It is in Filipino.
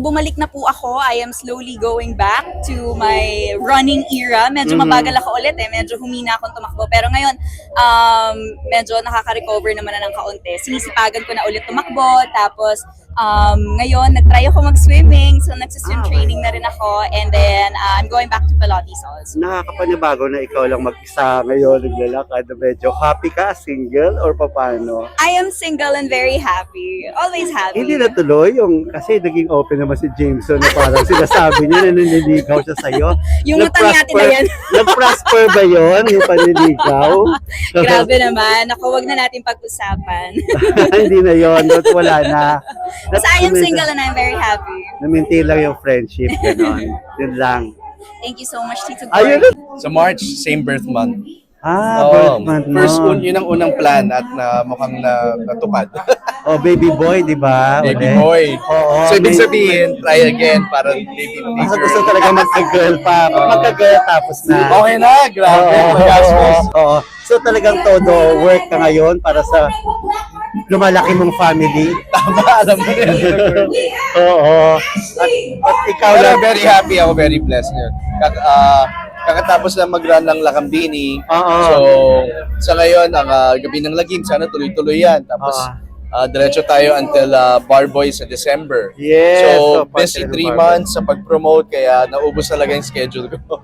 bumalik na po ako. I am slowly going back to my running era. Medyo mabagal ako ulit medyo humina akong tumakbo. Pero ngayon, medyo nakaka-recover naman na ng kaunti. Sinisipagan ko na ulit tumakbo, tapos ngayon, nag-try ako mag-swimming, so nagsiswim training na rin ako, and then I'm going back to Pilates also. Nakakapanibago na ikaw lang mag-isa ngayon, naglalakad, na medyo happy ka, single, or paano? I am single and very happy. Always happy. Hindi natuloy yung, kasi naging open naman si Jameson na parang sinasabi niya na naniligaw siya sa'yo. Yung utang natin na yan. Nag-prosper ba yun, yung panliligaw? Grabe naman. Ako, wag na natin pag-usapan. Hindi na yun, wala na. Basta I am single and I'm very happy. Na-maintain lang yung friendship, gano'n. Yun lang. Thank you so much, Tito Ayun Gord. na. Sa March, same birth month. Birth month mo. Yun ang unang plan at mukhang natupad. Baby boy, di ba? Baby Ulit. boy. Oo. So, ibig sabihin, try again para baby Gusto girl. talaga magka-girl pa. Magka-girl tapos na. Okay na, grabe. Magastos. Oo. So talagang todo work ka ngayon para sa lumalaki mong family. Tama, alam mo yan. Oo. At ikaw Pero lang. very happy ako, very blessed ngayon. Kakatapos na mag-run ng Lakambini. Oo. So, sa ngayon, ang gabi ng lagim, sana tuloy-tuloy yan. Tapos, diretso tayo until Barboy sa December. Yes. So, part busy ng 3 Barboy. months sa pag-promote, kaya naubos talaga yung schedule ko.